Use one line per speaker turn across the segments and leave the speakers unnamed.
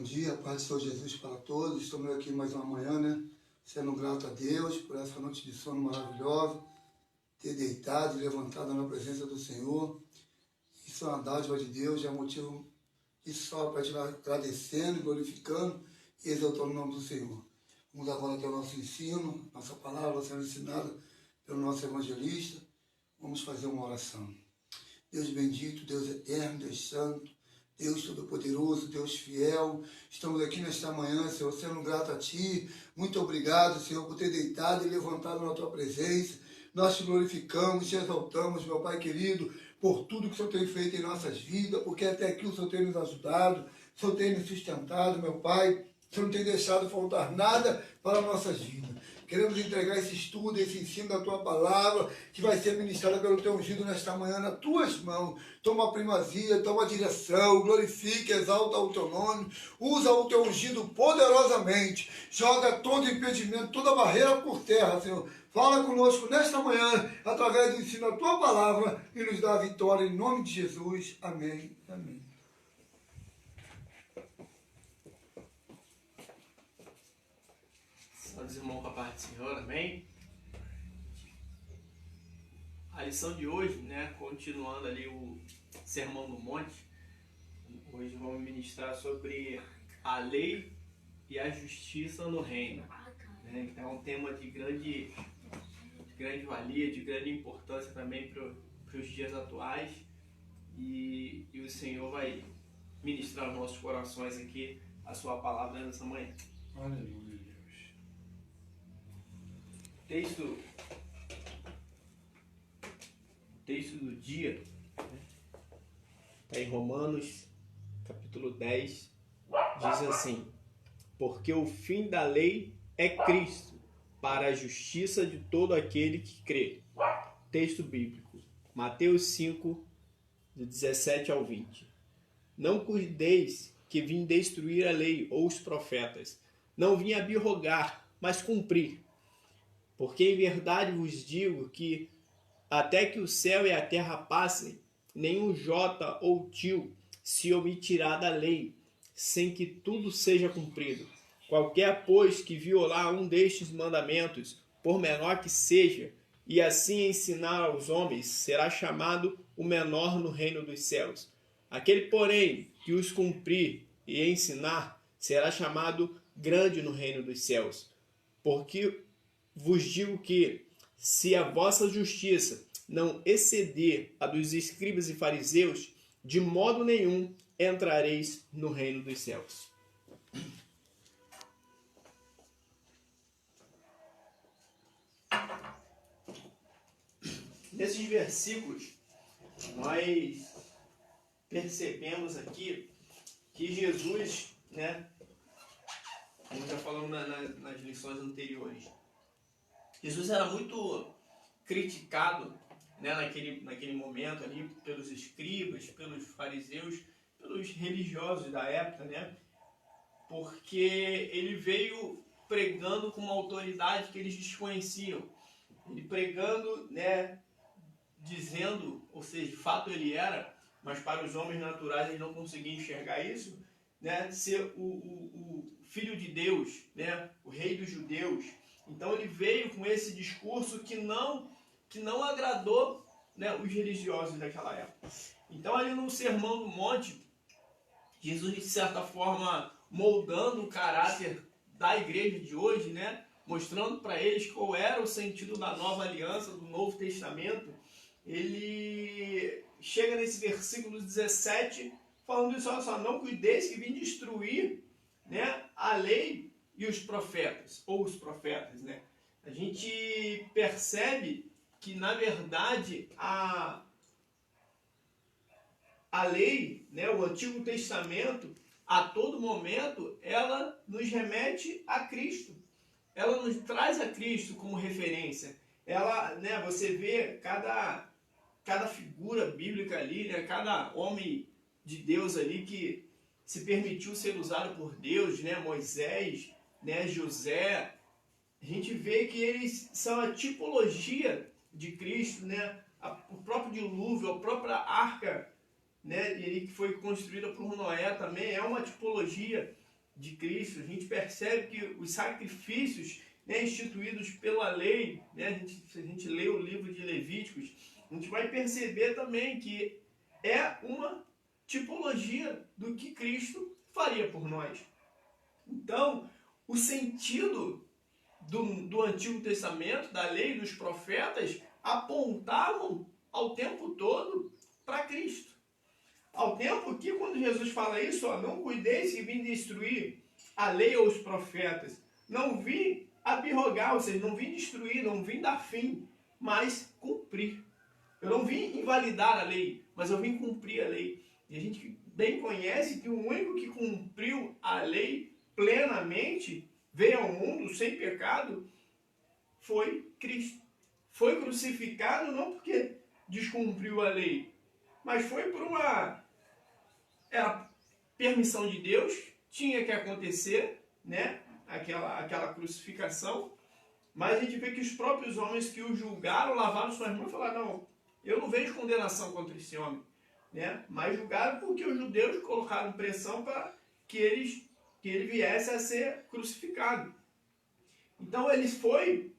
Bom dia, paz do Senhor Jesus para todos. Estamos aqui mais uma manhã, né? Sendo grato a Deus por essa noite de sono maravilhosa, ter deitado e levantado na presença do Senhor. Isso é uma dádiva de Deus, é motivo de só para estiver agradecendo, glorificando e exaltando o nome do Senhor. Vamos agora ter o nosso ensino, nossa palavra sendo ensinada pelo nosso evangelista. Vamos fazer uma oração. Deus bendito, Deus eterno, Deus santo, Deus Todo-Poderoso, Deus fiel, estamos aqui nesta manhã, Senhor, sendo grato a Ti. Muito obrigado, Senhor, por ter deitado e levantado na Tua presença. Nós te glorificamos, te exaltamos, meu Pai querido, por tudo que o Senhor tem feito em nossas vidas, porque até aqui o Senhor tem nos ajudado, o Senhor tem nos sustentado, meu Pai. O Senhor não tem deixado faltar nada para nossas vidas. Queremos entregar esse estudo, esse ensino da Tua palavra, que vai ser ministrada pelo Teu ungido nesta manhã, nas Tuas mãos. Toma a primazia, toma a direção, glorifica, exalta o Teu nome, usa o Teu ungido poderosamente, joga todo impedimento, toda barreira por terra, Senhor. Fala conosco nesta manhã, através do ensino da Tua palavra, e nos dá a vitória em nome de Jesus. Amém. Amém.
Saúde, irmão, com a paz do Senhor, amém? A lição de hoje, né, continuando ali o Sermão do Monte, hoje vamos ministrar sobre a lei e a justiça no reino, né? Então é um tema de grande valia, de grande importância também para os dias atuais, e o Senhor vai ministrar aos nossos corações aqui a sua palavra nessa manhã.
Aleluia.
Texto do dia está em Romanos, capítulo 10, diz assim: porque o fim da lei é Cristo, para a justiça de todo aquele que crê. Texto bíblico, Mateus 5, de 17 ao 20. Não cuideis que vim destruir a lei ou os profetas. Não vim abrogar, mas cumprir. Porque em verdade vos digo que até que o céu e a terra passem, nenhum jota ou tio se omitirá da lei, sem que tudo seja cumprido. Qualquer, pois, que violar um destes mandamentos, por menor que seja, e assim ensinar aos homens, será chamado o menor no reino dos céus. Aquele, porém, que os cumprir e ensinar, será chamado grande no reino dos céus. Porque vos digo que, se a vossa justiça não exceder a dos escribas e fariseus, de modo nenhum entrareis no reino dos céus. Nesses versículos, nós percebemos aqui que Jesus, né, como já falamos nas lições anteriores, Jesus era muito criticado, né, naquele momento ali pelos escribas, pelos fariseus, pelos religiosos da época, né, porque ele veio pregando com uma autoridade que eles desconheciam. Ele pregando, né, dizendo, ou seja, de fato ele era, mas para os homens naturais eles não conseguiam enxergar isso, né, ser o Filho de Deus, né, o Rei dos Judeus. Então ele veio com esse discurso que não agradou, né, os religiosos daquela época. Então ali no Sermão do Monte, Jesus, de certa forma, moldando o caráter da igreja de hoje, né, mostrando para eles qual era o sentido da nova aliança, do Novo Testamento, ele chega nesse versículo 17, falando isso: olha só, não cuideis que vim destruir, né, a lei e os profetas, ou os profetas, né? A gente percebe que, na verdade, a lei, né, o Antigo Testamento, a todo momento, ela nos remete a Cristo. Ela nos traz a Cristo como referência. Ela, né, você vê cada figura bíblica ali, né, cada homem de Deus ali que se permitiu ser usado por Deus, né, Moisés, né, José. A gente vê que eles são a tipologia de Cristo, né, o próprio dilúvio, a própria arca, né, que foi construída por Noé também é uma tipologia de Cristo, a gente percebe que os sacrifícios, né, instituídos pela lei, né, se a gente lê o livro de Levíticos, a gente vai perceber também que é uma tipologia do que Cristo faria por nós. Então, o sentido do Antigo Testamento, da lei e dos profetas, apontavam ao tempo todo para Cristo. Ao tempo que, quando Jesus fala isso, ó, não cuideis que vim destruir a lei ou os profetas. Não vim abrogar, ou seja, não vim destruir, não vim dar fim, mas cumprir. Eu não vim invalidar a lei, mas eu vim cumprir a lei. E a gente bem conhece que o único que cumpriu a lei plenamente, veio ao mundo sem pecado, foi Cristo. Foi crucificado não porque descumpriu a lei, mas foi por era permissão de Deus, tinha que acontecer, né? Aquela crucificação. Mas a gente vê que os próprios homens que o julgaram, lavaram suas mãos e falaram, não, eu não vejo condenação contra esse homem, né? Mas julgaram porque os judeus colocaram pressão para que ele viesse a ser crucificado. Então ele foi,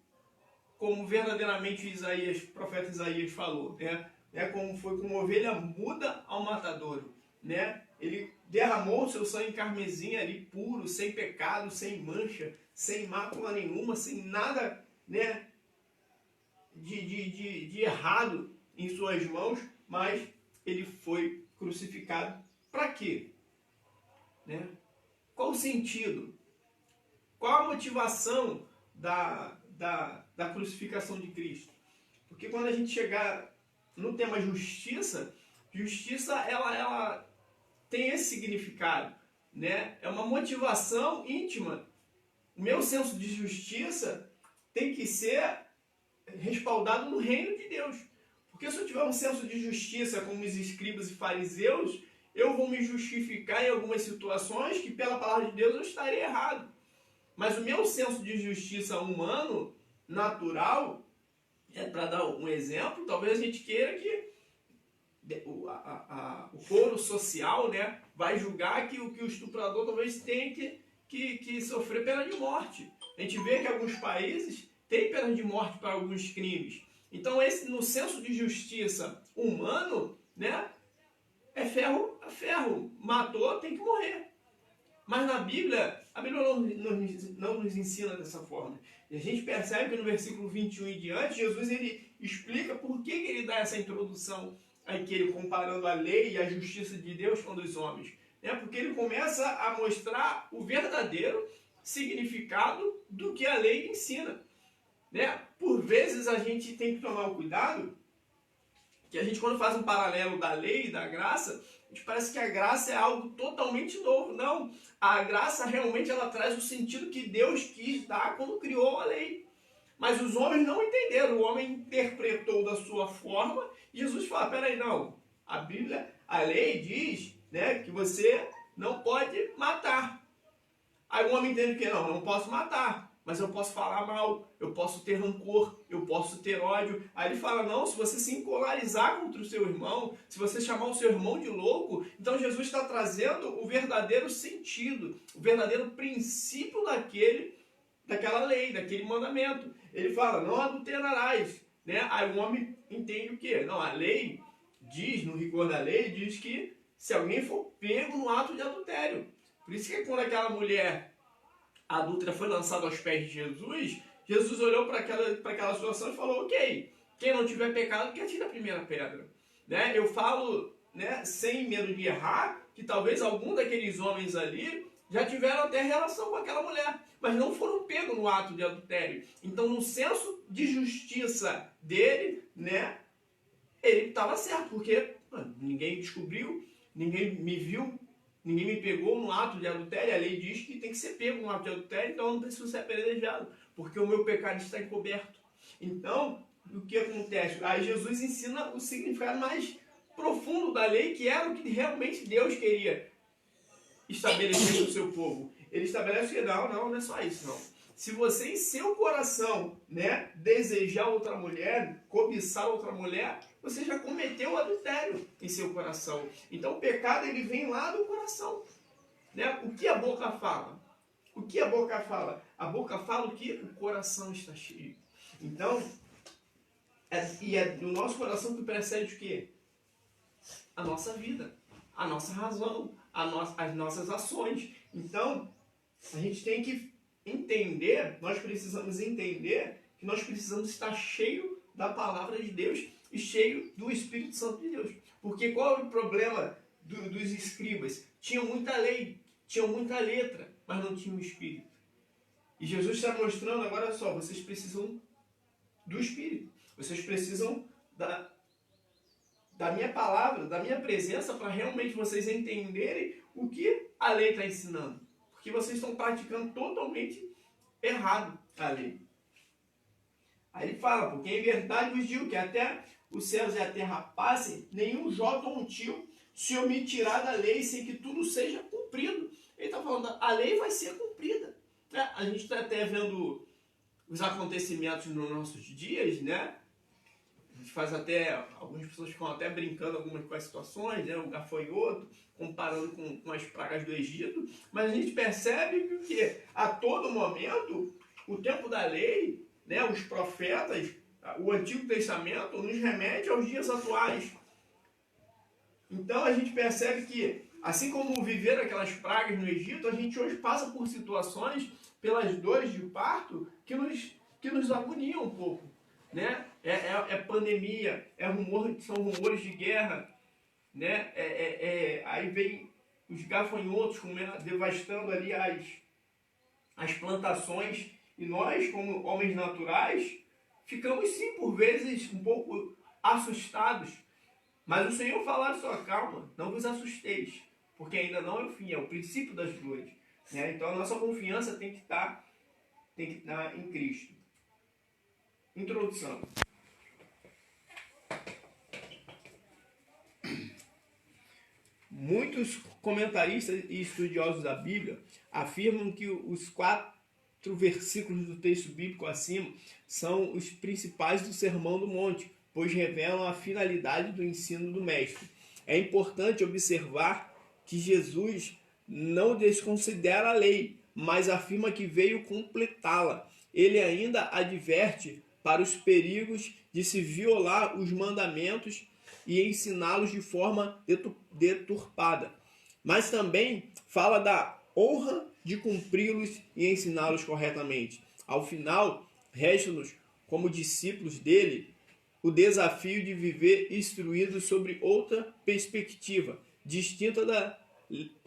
como verdadeiramente o profeta Isaías falou, né? Como foi como ovelha muda ao matadouro, né? Ele derramou o seu sangue carmesim ali, puro, sem pecado, sem mancha, sem mácula nenhuma, sem nada, né, de errado em suas mãos, mas ele foi crucificado para quê? Né? Qual o sentido? Qual a motivação da crucificação de Cristo? Porque quando a gente chegar no tema justiça, ela tem esse significado, né? É uma motivação íntima. O meu senso de justiça tem que ser respaldado no reino de Deus. Porque se eu tiver um senso de justiça como os escribas e fariseus, eu vou me justificar em algumas situações que pela palavra de Deus eu estarei errado. Mas o meu senso de justiça humano, natural, para dar um exemplo, talvez a gente queira que o foro social, né, vai julgar que o estuprador talvez tenha que sofrer pena de morte. A gente vê que alguns países têm pena de morte para alguns crimes. Então, no senso de justiça humano, né, é ferro a ferro. Matou, tem que morrer. Mas na Bíblia, a Bíblia não nos ensina dessa forma. E a gente percebe que no versículo 21 e diante, Jesus ele explica por que ele dá essa introdução aqui, ele comparando a lei e a justiça de Deus com a dos homens. Né? Porque ele começa a mostrar o verdadeiro significado do que a lei ensina. Né? Por vezes a gente tem que tomar o cuidado que a gente, quando faz um paralelo da lei e da graça, a gente parece que a graça é algo totalmente novo. Não, a graça realmente ela traz o sentido que Deus quis dar quando criou a lei. Mas os homens não entenderam, o homem interpretou da sua forma, e Jesus fala, peraí, não, a Bíblia, a lei diz, né, que você não pode matar. Aí o homem entende que não posso matar, mas eu posso falar mal, eu posso ter rancor, eu posso ter ódio. Aí ele fala, não, se você se encolarizar contra o seu irmão, se você chamar o seu irmão de louco, então Jesus está trazendo o verdadeiro sentido, o verdadeiro princípio daquela lei, daquele mandamento. Ele fala, não adulterarás, né? Aí o homem entende o quê? Não, a lei diz, no rigor da lei, diz que se alguém for pego no ato de adultério. Por isso que quando aquela mulher a adúltera foi lançada aos pés de Jesus, Jesus olhou para aquela situação e falou, ok, quem não tiver pecado, que atire a primeira pedra. Né? Eu falo, né, sem medo de errar, que talvez algum daqueles homens ali já tiveram até relação com aquela mulher, mas não foram pegos no ato de adultério. Então, no senso de justiça dele, né, ele estava certo, porque ninguém descobriu, ninguém me viu, ninguém me pegou no ato de adultério. A lei diz que tem que ser pego no ato de adultério, então eu não preciso ser apedrejado, porque o meu pecado está encoberto. Então, o que acontece? Aí Jesus ensina o significado mais profundo da lei, que era o que realmente Deus queria estabelecer no seu povo. Ele estabelece que não é só isso, não. Se você em seu coração, né, desejar outra mulher, cobiçar outra mulher, você já cometeu o adultério em seu coração. Então o pecado ele vem lá do coração. Né? O que a boca fala? O que a boca fala? A boca fala o que o coração está cheio. Então, é do nosso coração que precede o quê? A nossa vida, a nossa razão, as nossas ações. Então, a gente tem que entender, nós precisamos entender que nós precisamos estar cheio da palavra de Deus e cheio do Espírito Santo de Deus. Porque qual é o problema dos escribas? Tinham muita lei, tinham muita letra, mas não tinham Espírito. E Jesus está mostrando, agora só, vocês precisam do Espírito. Vocês precisam da minha palavra, da minha presença, para realmente vocês entenderem o que a lei está ensinando. Porque vocês estão praticando totalmente errado a lei. Aí ele fala, porque em verdade vos digo que até os céus e a terra passem, nenhum jota ou um tio se omitirá da lei sem que tudo seja cumprido. Ele está falando, a lei vai ser cumprida. A gente está até vendo os acontecimentos nos nossos dias, né? A gente faz até, algumas pessoas ficam até brincando com as situações, né? O gafanhoto, comparando com as pragas do Egito, mas a gente percebe que a todo momento, o tempo da lei, né? Os profetas, o Antigo Testamento nos remete aos dias atuais. Então a gente percebe que, assim como viveram aquelas pragas no Egito, a gente hoje passa por situações, pelas dores de parto, que nos agoniam um pouco. Né? É pandemia, são rumores de guerra, né? Aí vem os gafanhotos devastando ali as plantações, e nós, como homens naturais, ficamos sim, por vezes, um pouco assustados. Mas o Senhor fala, só calma, não vos assusteis, porque ainda não é o fim, é o princípio das dores. Né? Então a nossa confiança tem que estar em Cristo. Introdução. Muitos comentaristas e estudiosos da Bíblia afirmam que os 4 versículos do texto bíblico acima são os principais do Sermão do Monte, pois revelam a finalidade do ensino do Mestre. É importante observar que Jesus não desconsidera a lei, mas afirma que veio completá-la. Ele ainda adverte para os perigos de se violar os mandamentos e ensiná-los de forma deturpada. Mas também fala da honra de cumpri-los e ensiná-los corretamente. Ao final, resta-nos, como discípulos dele, o desafio de viver instruídos sobre outra perspectiva, distinta da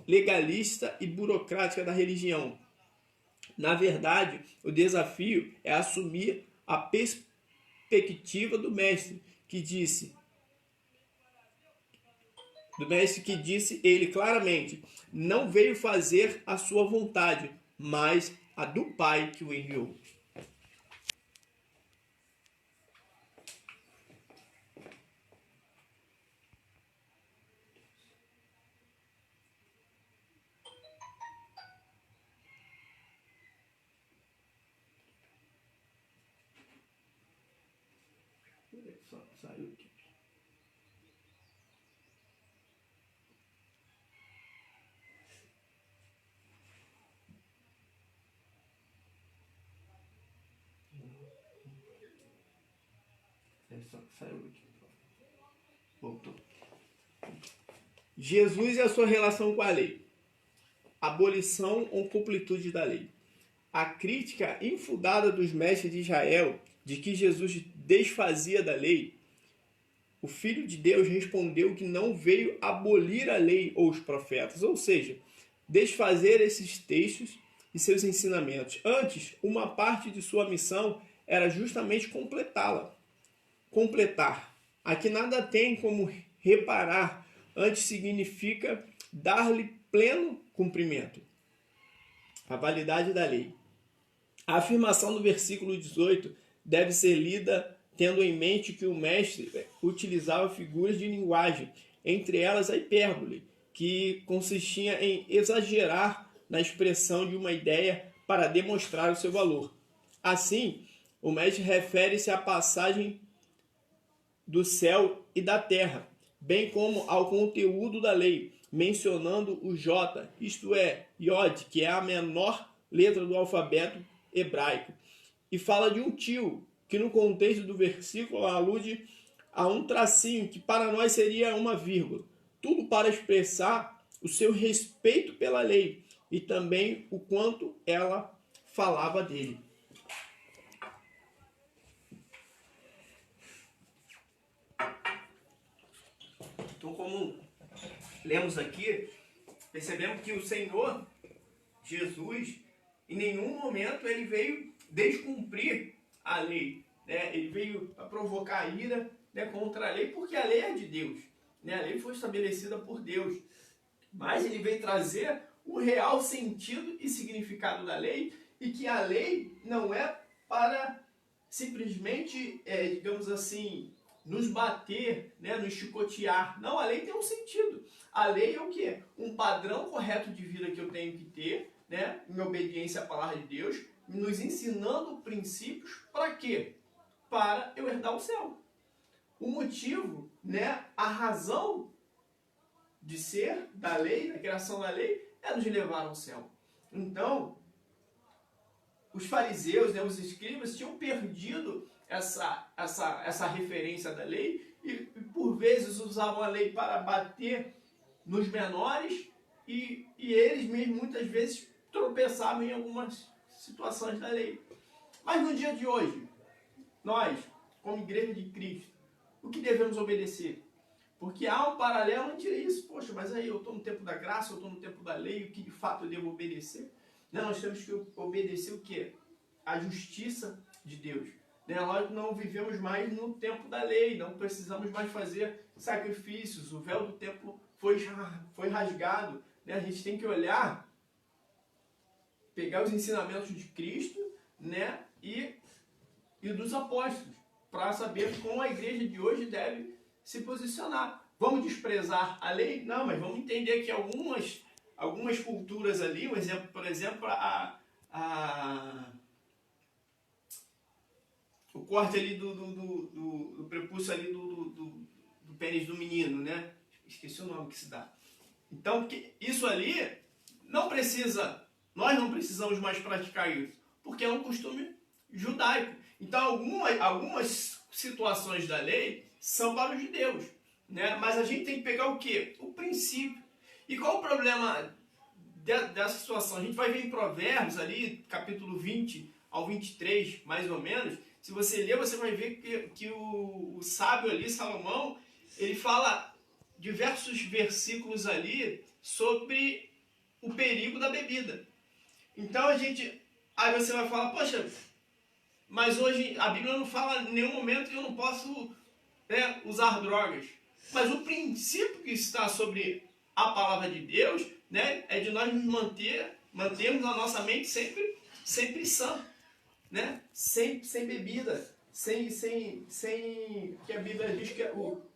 legalista e burocrática da religião. Na verdade, o desafio é assumir a perspectiva do mestre que disse ele claramente, não veio fazer a sua vontade, mas a do Pai que o enviou. Saiu aqui. Saiu aqui. Voltou. Jesus e a sua relação com a lei. Abolição ou completude da lei. A crítica infundada dos mestres de Israel de que Jesus desfazia da lei, o Filho de Deus respondeu que não veio abolir a lei ou os profetas, ou seja, desfazer esses textos e seus ensinamentos. Antes, uma parte de sua missão era justamente completá-la. Completar. Aqui nada tem como reparar, antes significa dar-lhe pleno cumprimento. A validade da lei. A afirmação do versículo 18 deve ser lida tendo em mente que o mestre utilizava figuras de linguagem, entre elas a hipérbole, que consistia em exagerar na expressão de uma ideia para demonstrar o seu valor. Assim, o mestre refere-se à passagem do céu e da terra, bem como ao conteúdo da lei, mencionando o J, isto é, Yod, que é a menor letra do alfabeto hebraico. E fala de um tio, que no contexto do versículo alude a um tracinho, que para nós seria uma vírgula. Tudo para expressar o seu respeito pela lei e também o quanto ela falava dele. Então, como lemos aqui, percebemos que o Senhor Jesus, em nenhum momento ele veio descumprir a lei, né? Ele veio a provocar ira, né, contra a lei, porque a lei é de Deus, né? A lei foi estabelecida por Deus, mas ele veio trazer o real sentido e significado da lei, e que a lei não é para simplesmente, digamos assim, nos bater, né, nos chicotear. Não, a lei tem um sentido. A lei é o quê? Um padrão correto de vida que eu tenho que ter, né, em obediência à palavra de Deus, nos ensinando princípios para quê? Para eu herdar o céu. O motivo, né, a razão de ser da lei, da criação da lei, é nos levar ao céu. Então, os fariseus, né, os escribas, tinham perdido essa referência da lei e por vezes usavam a lei para bater nos menores e eles mesmo muitas vezes tropeçavam em algumas situações da lei. Mas no dia de hoje, nós, como Igreja de Cristo, o que devemos obedecer? Porque há um paralelo entre isso. Poxa, mas aí eu estou no tempo da graça, eu estou no tempo da lei, o que de fato eu devo obedecer? Não, nós temos que obedecer o quê? A justiça de Deus. Nós não vivemos mais no tempo da lei, não precisamos mais fazer sacrifícios, o véu do templo foi rasgado. A gente tem que olhar, pegar os ensinamentos de Cristo, né, e dos apóstolos, para saber como a igreja de hoje deve se posicionar. Vamos desprezar a lei? Não, mas vamos entender que algumas culturas ali, um exemplo, por exemplo, o corte ali do prepúcio ali do pênis do menino, né? Esqueci o nome que se dá. Então, isso ali nós não precisamos mais praticar isso, porque é um costume judaico. Então, algumas situações da lei são para os judeus, né? Mas a gente tem que pegar o quê? O princípio. E qual o problema dessa situação? A gente vai ver em Provérbios ali, capítulo 20 ao 23, mais ou menos. Se você ler, você vai ver que o sábio ali, Salomão, ele fala diversos versículos ali sobre o perigo da bebida. Então aí você vai falar, poxa, mas hoje a Bíblia não fala em nenhum momento que eu não posso, né, usar drogas. Mas o princípio que está sobre a palavra de Deus, né, é de nós nos mantermos a nossa mente sempre sã, né? Sem bebida, sem que a Bíblia diz que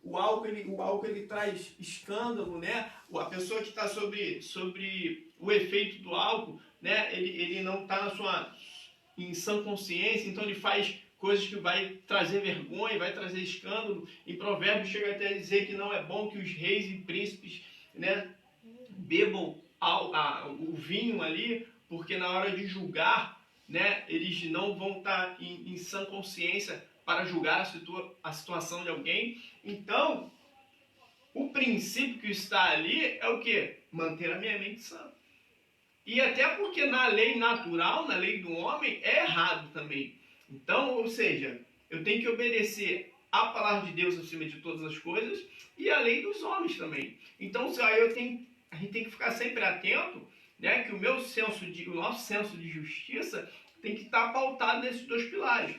o álcool ele traz escândalo, né? A pessoa que está sobre o efeito do álcool, né? Ele não está em sã consciência, então ele faz coisas que vai trazer vergonha, vai trazer escândalo. Em Provérbios chega até a dizer que não é bom que os reis e príncipes, né, bebam o vinho ali, porque na hora de julgar, né, eles não vão estar em sã consciência para julgar a situação de alguém. Então, o princípio que está ali é o quê? Manter a minha mente sã. E até porque na lei natural, na lei do homem, é errado também. Então, ou seja, eu tenho que obedecer a palavra de Deus acima de todas as coisas e a lei dos homens também. Então, a gente tem que ficar sempre atento, né, que o nosso senso de justiça tem que estar pautado nesses dois pilares.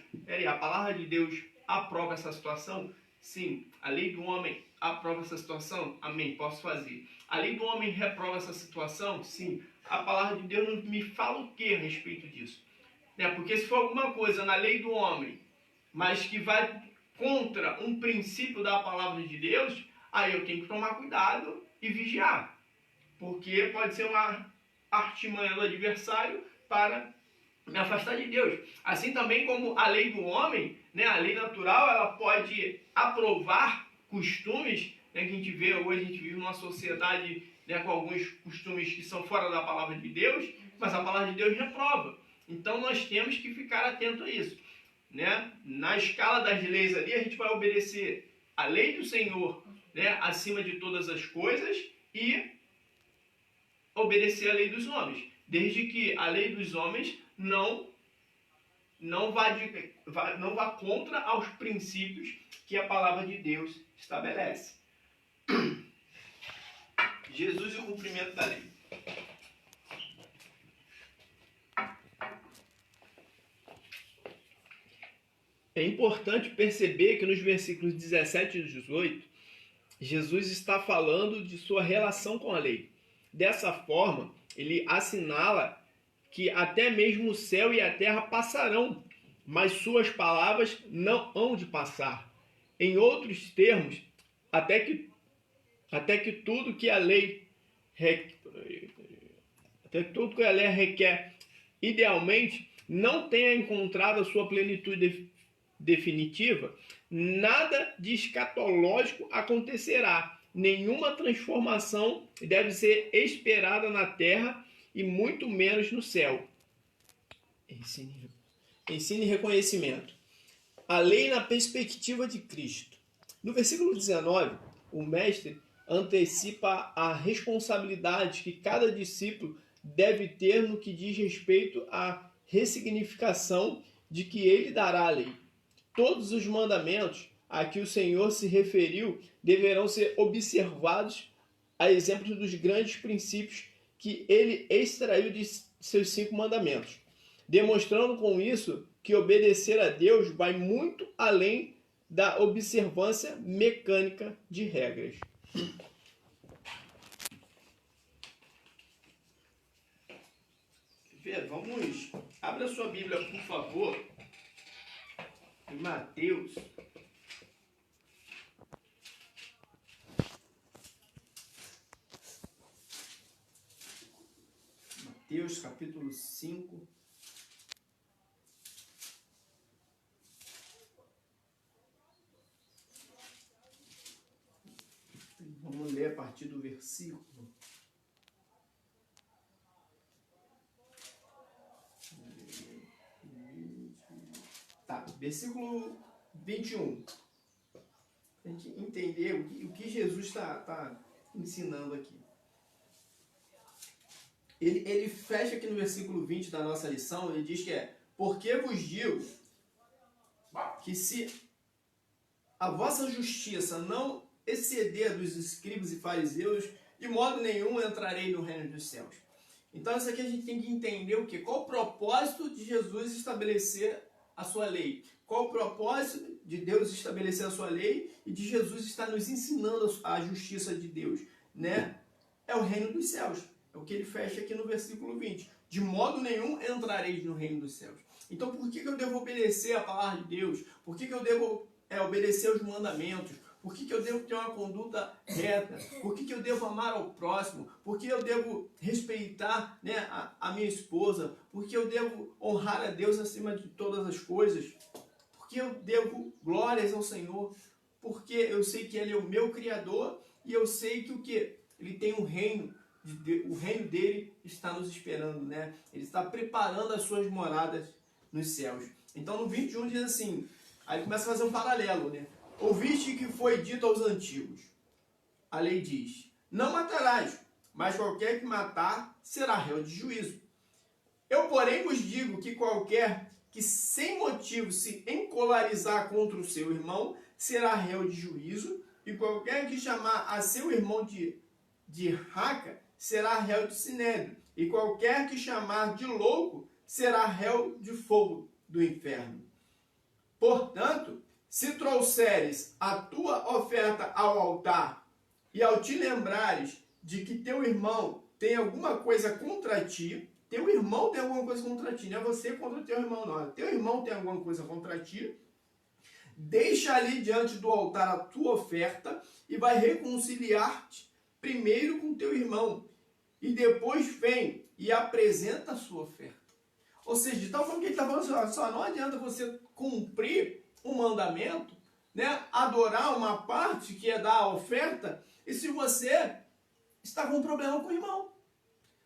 A palavra de Deus aprova essa situação? Sim. A lei do homem aprova essa situação? Amém, posso fazer. A lei do homem reprova essa situação? Sim. A palavra de Deus me fala o que a respeito disso? Porque se for alguma coisa na lei do homem, mas que vai contra um princípio da palavra de Deus, aí eu tenho que tomar cuidado e vigiar. Porque pode ser uma artimanha do adversário para me afastar de Deus. Assim também como a lei do homem, né, a lei natural, ela pode aprovar costumes, né, que a gente vê hoje, a gente vive numa sociedade, né, com alguns costumes que são fora da palavra de Deus, mas a palavra de Deus reprova. Então nós temos que ficar atento a isso, né? Na escala das leis ali, a gente vai obedecer a lei do Senhor, né, acima de todas as coisas, e obedecer a lei dos homens, desde que a lei dos homens não vá contra aos princípios que a palavra de Deus estabelece. Jesus e o cumprimento da lei. É importante perceber que nos versículos 17 e 18, Jesus está falando de sua relação com a lei. Dessa forma, ele assinala que até mesmo o céu e a terra passarão, mas suas palavras não hão de passar. Em outros termos, até que tudo que a lei requer, idealmente, não tenha encontrado a sua plenitude definitiva, nada de escatológico acontecerá. Nenhuma transformação deve ser esperada na terra e muito menos no céu. Ensine reconhecimento. A lei na perspectiva de Cristo. No versículo 19, o mestre antecipa a responsabilidade que cada discípulo deve ter no que diz respeito à ressignificação de que ele dará à lei. Todos os mandamentos a que o Senhor se referiu deverão ser observados a exemplo dos grandes princípios que ele extraiu de seus 5 mandamentos, demonstrando com isso que obedecer a Deus vai muito além da observância mecânica de regras. Vamos, abra sua Bíblia, por favor, em Mateus. Mateus capítulo 5. Vamos ler a partir do versículo. Tá, versículo 21. A gente entender o que Jesus está ensinando aqui. Ele fecha aqui no versículo 20 da nossa lição, ele diz que porque vos digo que se a vossa justiça não exceder dos escribas e fariseus, de modo nenhum entrarei no reino dos céus. Então isso aqui a gente tem que entender o quê? Qual o propósito de Jesus estabelecer a sua lei? Qual o propósito de Deus estabelecer a sua lei e de Jesus estar nos ensinando a justiça de Deus, né? É o reino dos céus. É o que ele fecha aqui no versículo 20. De modo nenhum entrareis no reino dos céus. Então por que eu devo obedecer a palavra de Deus? Por que eu devo obedecer aos mandamentos? Por que eu devo ter uma conduta reta? Por que eu devo amar ao próximo? Por que eu devo respeitar, né, a minha esposa? Por que eu devo honrar a Deus acima de todas as coisas? Por que eu devo glórias ao Senhor? Porque eu sei que Ele é o meu Criador e eu sei que o quê? Ele tem um reino. O reino dele está nos esperando, né? Ele está preparando as suas moradas nos céus. Então no 21 diz assim, aí começa a fazer um paralelo, né? Ouviste que foi dito aos antigos. A lei diz, não matarás, mas qualquer que matar será réu de juízo. Eu, porém, vos digo que qualquer que sem motivo se encolarizar contra o seu irmão será réu de juízo, e qualquer que chamar a seu irmão de raca será réu de sinédrio, e qualquer que chamar de louco será réu de fogo do inferno. Portanto, se trouxeres a tua oferta ao altar e ao te lembrares de que teu irmão tem alguma coisa contra ti, teu irmão tem alguma coisa contra ti, não é você contra teu irmão, não. Teu irmão tem alguma coisa contra ti, deixa ali diante do altar a tua oferta e vai reconciliar-te primeiro com teu irmão e depois vem e apresenta a sua oferta. Ou seja, de tal forma que ele está falando, só não adianta você cumprir um mandamento, né, adorar uma parte que é dar a oferta, e se você está com um problema com o irmão.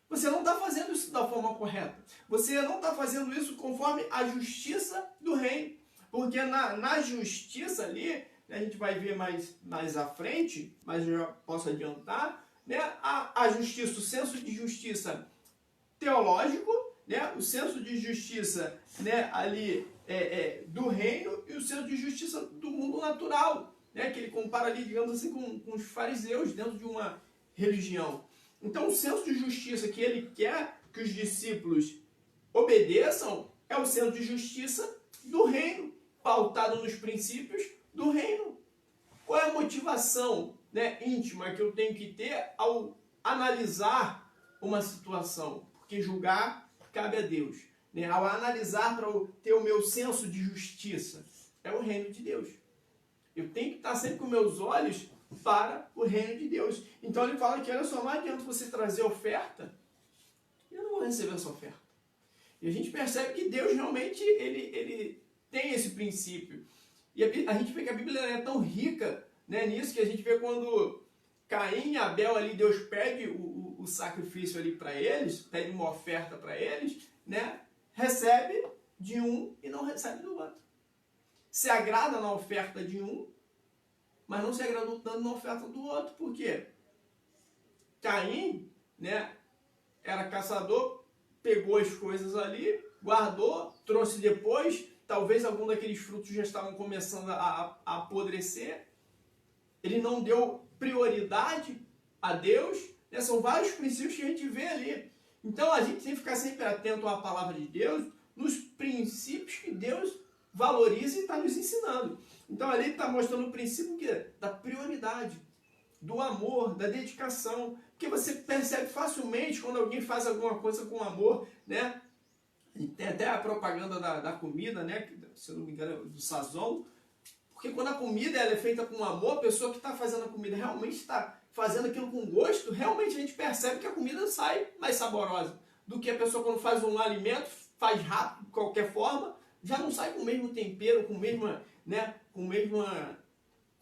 Você não está fazendo isso da forma correta. Você não está fazendo isso conforme a justiça do reino. Porque na justiça ali, a gente vai ver mais à frente, mas eu já posso adiantar, né, a justiça, o senso de justiça teológico, né, o senso de justiça, né, ali do reino e o senso de justiça do mundo natural, né, que ele compara ali, digamos assim, com os fariseus dentro de uma religião. Então, o senso de justiça que ele quer que os discípulos obedeçam é o senso de justiça do reino, pautado nos princípios do reino. Qual é a motivação, né, íntima que eu tenho que ter ao analisar uma situação? Porque julgar cabe a Deus. Né? Ao analisar para ter o meu senso de justiça, é o reino de Deus. Eu tenho que estar sempre com meus olhos para o reino de Deus. Então ele fala que, olha só, não adianta você trazer oferta, eu não vou receber essa oferta. E a gente percebe que Deus realmente ele tem esse princípio. E a gente vê que a Bíblia é tão rica, né, nisso, que a gente vê quando Caim e Abel ali, Deus pede o sacrifício ali para eles, pede uma oferta para eles, né, recebe de um e não recebe do outro. Se agrada na oferta de um, mas não se agradou tanto na oferta do outro. Por quê? Caim, né, era caçador, pegou as coisas ali, guardou, trouxe depois, talvez algum daqueles frutos já estavam começando a apodrecer. Ele não deu prioridade a Deus, né? São vários princípios que a gente vê ali. Então a gente tem que ficar sempre atento à palavra de Deus, nos princípios que Deus valoriza e está nos ensinando. Então ali está mostrando o princípio da prioridade, do amor, da dedicação. Porque você percebe facilmente quando alguém faz alguma coisa com amor, né? E tem até a propaganda da comida, né? Se eu não me engano, do Sazon. Porque quando a comida ela é feita com amor, a pessoa que está fazendo a comida realmente está fazendo aquilo com gosto, realmente a gente percebe que a comida sai mais saborosa do que a pessoa quando faz um alimento, faz rápido, de qualquer forma, já não sai com o mesmo tempero, com o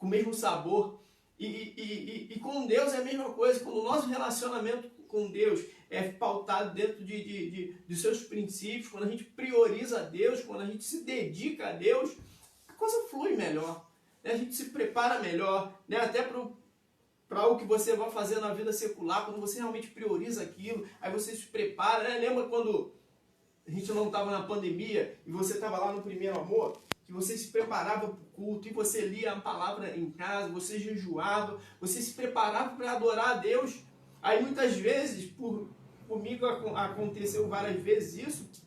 mesmo sabor. E com Deus é a mesma coisa. Quando o nosso relacionamento com Deus é pautado dentro de seus princípios, quando a gente prioriza a Deus, quando a gente se dedica a Deus, a coisa flui melhor, né? A gente se prepara melhor, né? Até para o que você vai fazer na vida secular, quando você realmente prioriza aquilo, aí você se prepara, né? Lembra quando a gente não estava na pandemia e você estava lá no Primeiro Amor, que você se preparava para o culto e você lia a palavra em casa, você jejuava, você se preparava para adorar a Deus. Aí muitas vezes, comigo aconteceu várias vezes isso,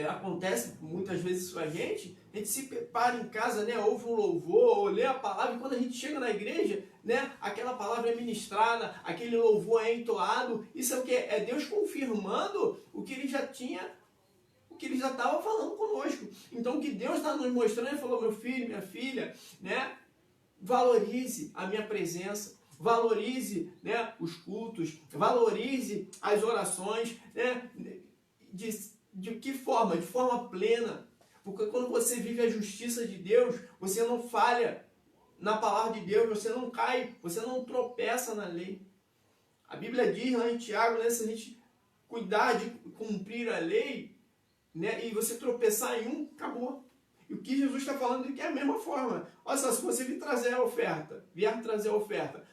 acontece muitas vezes isso a gente se prepara em casa, né, ouve um louvor, ou lê a palavra, e quando a gente chega na igreja, né, aquela palavra é ministrada, aquele louvor é entoado. Isso é o que? É Deus confirmando o que ele já tinha, o que ele já estava falando conosco. Então o que Deus está nos mostrando, ele falou: meu filho, minha filha, né, valorize a minha presença, valorize, né, os cultos, valorize as orações, né, de que forma? De forma plena. Porque quando você vive a justiça de Deus, você não falha na palavra de Deus, você não cai, você não tropeça na lei. A Bíblia diz lá em Tiago, né, se a gente cuidar de cumprir a lei, né, e você tropeçar em um, acabou. E o que Jesus está falando é que é a mesma forma. Olha só, se você vier trazer a oferta,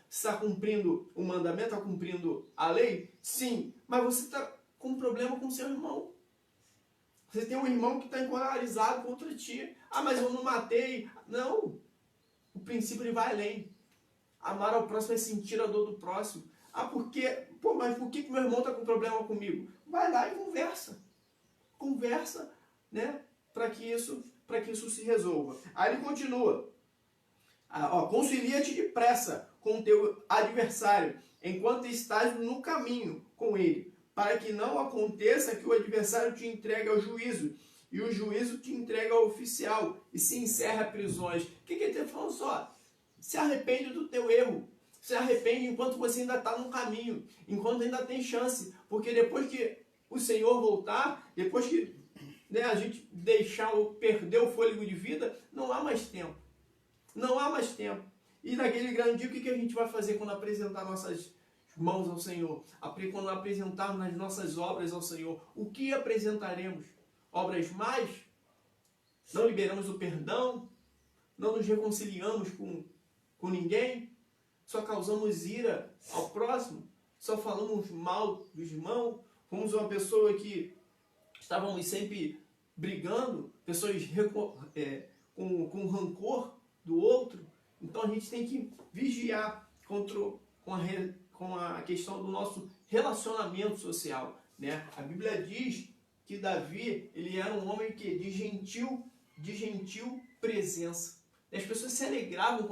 você está cumprindo o mandamento, está cumprindo a lei? Sim, mas você está com um problema com o seu irmão. Você tem um irmão que está encorajado contra ti. Ah, mas eu não matei. Não. O princípio ele vai além. Amar ao próximo é sentir a dor do próximo. Ah, mas por que meu irmão está com problema comigo? Vai lá e conversa. Conversa, né? Para que isso se resolva. Aí ele continua. Concilia-te depressa com o teu adversário, enquanto estás no caminho com ele, para que não aconteça que o adversário te entregue ao juízo, e o juízo te entregue ao oficial, e se encerra prisões. O que ele está falando só? Se arrepende do teu erro. Se arrepende enquanto você ainda está no caminho, enquanto ainda tem chance. Porque depois que o Senhor voltar, depois que, né, a gente perder o fôlego de vida, não há mais tempo. Não há mais tempo. E naquele grande dia, o que a gente vai fazer quando apresentar nossas mãos ao Senhor, quando apresentarmos as nossas obras ao Senhor, o que apresentaremos? Obras más? Não liberamos o perdão? Não nos reconciliamos com ninguém? Só causamos ira ao próximo? Só falamos mal dos irmãos? Fomos uma pessoa que estávamos sempre brigando? Pessoas com rancor do outro? Então a gente tem que vigiar com a questão do nosso relacionamento social, né? A Bíblia diz que Davi, ele era um homem que de gentil presença. As pessoas se alegravam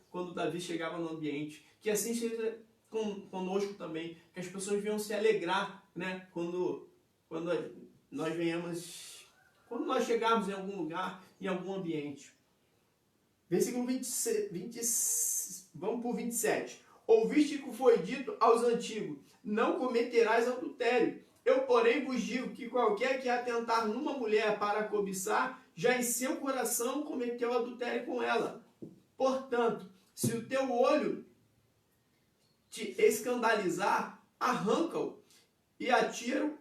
quando Davi chegava no ambiente. Que assim seja conosco também, que as pessoas venham se alegrar, né? Quando nós chegarmos em algum lugar, em algum ambiente. Versículo 26, vamos para o 27. Ouviste que foi dito aos antigos, não cometerás adultério. Eu, porém, vos digo que qualquer que atentar numa mulher para cobiçar, já em seu coração cometeu adultério com ela. Portanto, se o teu olho te escandalizar, arranca-o e atira-o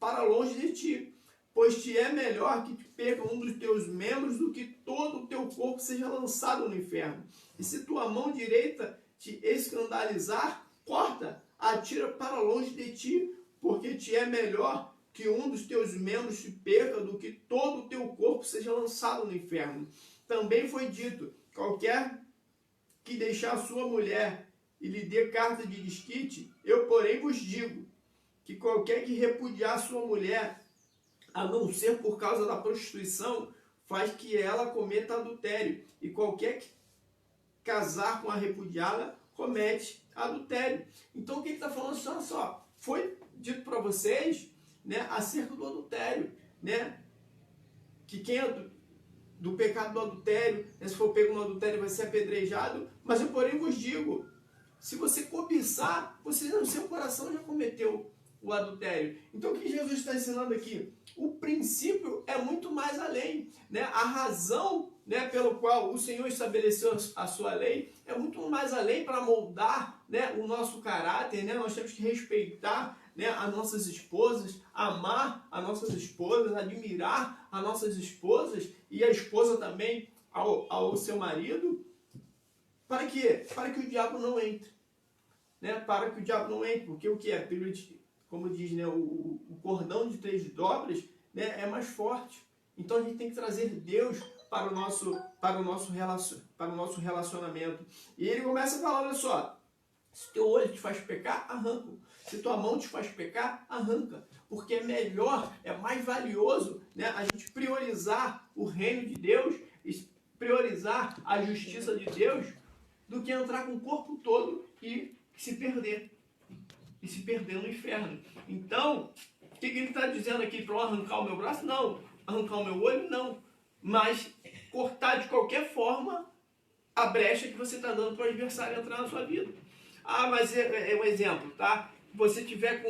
para longe de ti. Pois te é melhor que te perca um dos teus membros do que todo o teu corpo seja lançado no inferno. E se tua mão direita te escandalizar, corta, atira para longe de ti, porque te é melhor que um dos teus membros se perca do que todo o teu corpo seja lançado no inferno. Também foi dito, qualquer que deixar sua mulher e lhe dê carta de desquite, eu, porém, vos digo, que qualquer que repudiar sua mulher, a não ser por causa da prostituição, faz que ela cometa adultério. E qualquer que casar com a repudiada, comete adultério. Então o que está falando? Olha só, foi dito para vocês, né, acerca do adultério, né? Que quem é do pecado do adultério, né, se for pego no adultério vai ser apedrejado. Mas eu, porém, vos digo, se você cobiçar, você no seu coração já cometeu o adultério. Então o que Jesus está ensinando aqui? O princípio é muito mais além, né? A razão, né, pelo qual o Senhor estabeleceu a sua lei é muito mais além para moldar, né, o nosso caráter, né? Nós temos que respeitar, né, as nossas esposas, amar as nossas esposas, admirar as nossas esposas e a esposa também ao seu marido. Para quê? Para que o diabo não entre, né? Para que o diabo não entre, porque o que é? Como diz, né, o cordão de 3 dobras, né, é mais forte. Então a gente tem que trazer Deus para o nosso relacionamento. E ele começa a falar, olha só, se teu olho te faz pecar, arranca. Se tua mão te faz pecar, arranca. Porque é melhor, é mais valioso, né, a gente priorizar o reino de Deus, priorizar a justiça de Deus, do que entrar com o corpo todo e se perder. E se perder no inferno. Então, o que ele está dizendo aqui? Para eu arrancar o meu braço? Não. Arrancar o meu olho? Não. Mas cortar de qualquer forma a brecha que você está dando para o adversário entrar na sua vida. Ah, mas é um exemplo, tá? Você tiver com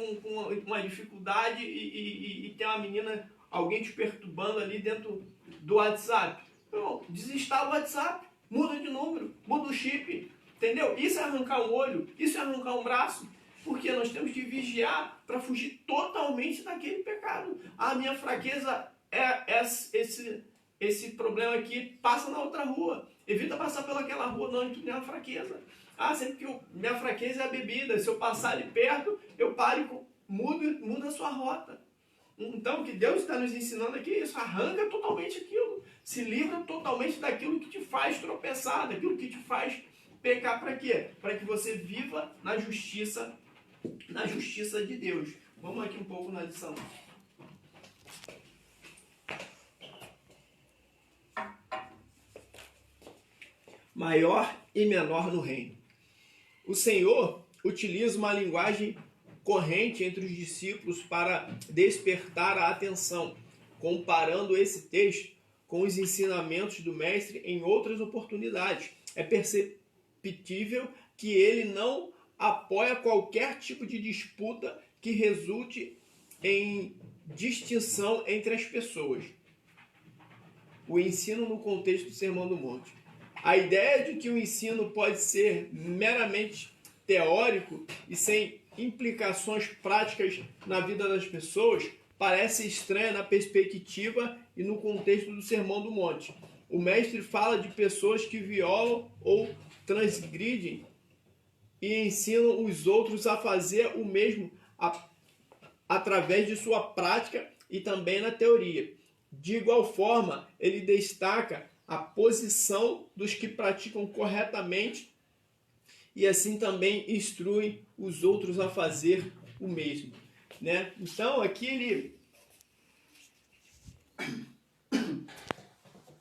uma dificuldade e tem uma menina, alguém te perturbando ali dentro do WhatsApp. Não, desinstala o WhatsApp, muda de número, muda o chip, entendeu? Isso é arrancar um olho, isso é arrancar um braço. Porque nós temos que vigiar para fugir totalmente daquele pecado. A minha fraqueza é esse problema aqui, passa na outra rua. Evita passar pelaquela rua, não, isso não é uma fraqueza. Ah, sempre que minha fraqueza é a bebida. Se eu passar ali perto, eu paro e muda a sua rota. Então, o que Deus está nos ensinando aqui é isso. Arranca totalmente aquilo. Se livra totalmente daquilo que te faz tropeçar, daquilo que te faz pecar. Para quê? Para que você viva na justiça de Deus. Vamos aqui um pouco na lição. Maior e menor no reino. O Senhor utiliza uma linguagem corrente entre os discípulos para despertar a atenção, comparando esse texto com os ensinamentos do Mestre em outras oportunidades. É perceptível que ele não apoia qualquer tipo de disputa que resulte em distinção entre as pessoas. O ensino no contexto do Sermão do Monte. A ideia de que o ensino pode ser meramente teórico e sem implicações práticas na vida das pessoas, parece estranha na perspectiva e no contexto do Sermão do Monte. O mestre fala de pessoas que violam ou transgridem e ensinam os outros a fazer o mesmo através de sua prática e também na teoria. De igual forma, ele destaca a posição dos que praticam corretamente e assim também instruem os outros a fazer o mesmo, né? Então, aqui ele...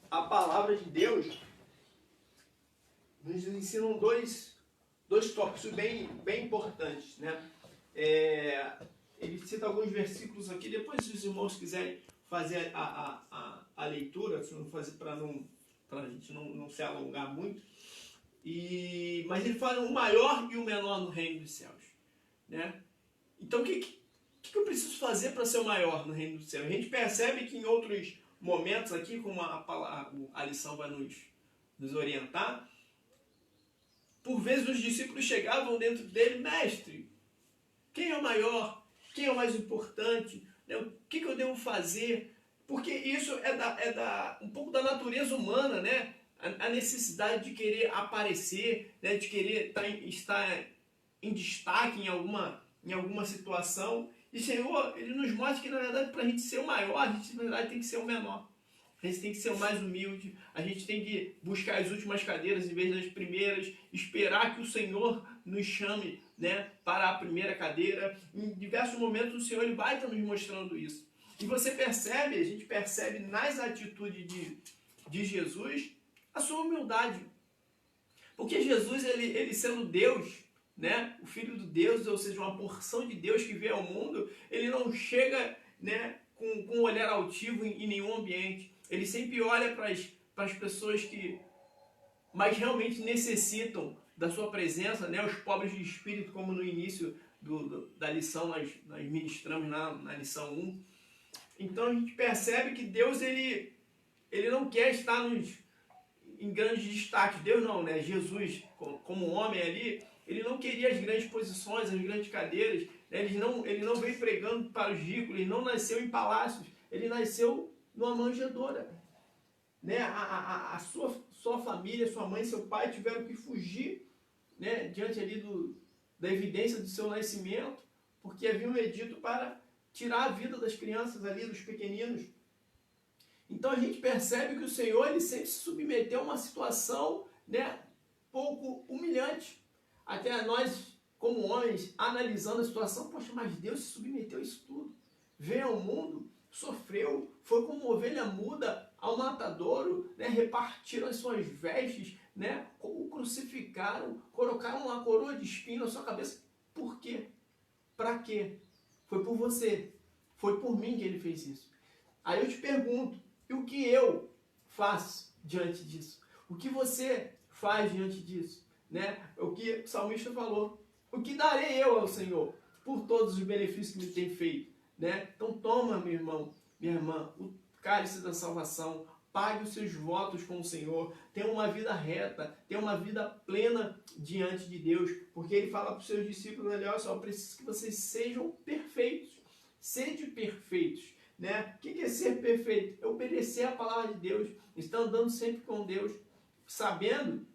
A palavra de Deus nos ensinam dois tópicos bem importantes, né? Ele cita alguns versículos aqui, depois se os irmãos quiserem fazer a leitura, se não fazer para a gente não se alongar muito, mas ele fala o maior e o menor no reino dos céus, né? Então o que eu preciso fazer para ser o maior no reino dos céus? A gente percebe que em outros momentos aqui, como a lição vai nos orientar, por vezes os discípulos chegavam dentro dele: mestre, quem é o maior? Quem é o mais importante? O que eu devo fazer? Porque isso é um pouco da natureza humana, né? A necessidade de querer aparecer, né? De querer estar em destaque em alguma situação. E o Senhor, ele nos mostra que, na verdade, para a gente ser o maior, a gente, na verdade, tem que ser o menor. A gente tem que ser o mais humilde, a gente tem que buscar as últimas cadeiras em vez das primeiras, esperar que o Senhor nos chame, né, para a primeira cadeira. Em diversos momentos o Senhor ele vai estar nos mostrando isso. E você percebe, a gente percebe nas atitudes de Jesus a sua humildade. Porque Jesus, ele sendo Deus, né, o Filho de Deus, ou seja, uma porção de Deus que veio ao mundo, ele não chega, né, com um olhar altivo em nenhum ambiente. Ele sempre olha para as pessoas que mais realmente necessitam da sua presença, né? Os pobres de espírito, como no início da lição nós ministramos na lição 1. Então a gente percebe que Deus ele não quer estar em grandes destaques. Deus não, né? Jesus, como homem ali, ele não queria as grandes posições, as grandes cadeiras. Né? Ele não veio pregando para os ricos, ele não nasceu em palácios, ele nasceu numa manjedoura, né? A sua família, sua mãe, seu pai tiveram que fugir, né, diante ali da evidência do seu nascimento, porque havia um edito para tirar a vida das crianças ali, dos pequeninos. Então a gente percebe que o Senhor ele sempre se submeteu a uma situação, né, pouco humilhante. Até nós, como homens, analisando a situação, poxa, mas Deus se submeteu a isso tudo. Veio ao mundo, sofreu, foi como uma ovelha muda ao matadouro, né? Repartiram as suas vestes, né? O crucificaram, colocaram uma coroa de espinho na sua cabeça. Por quê? Para quê? Foi por você, foi por mim que ele fez isso. Aí eu te pergunto, e o que eu faço diante disso? O que você faz diante disso? Né? O que o salmista falou, o que darei eu ao Senhor por todos os benefícios que me tem feito? Né? Então toma, meu irmão, minha irmã, o cálice da salvação, pague os seus votos com o Senhor, tenha uma vida reta, tenha uma vida plena diante de Deus, porque ele fala para os seus discípulos ali, olha só, eu preciso que vocês sejam perfeitos, sede perfeitos. Né? O que é ser perfeito? É obedecer a palavra de Deus, estar andando sempre com Deus, sabendo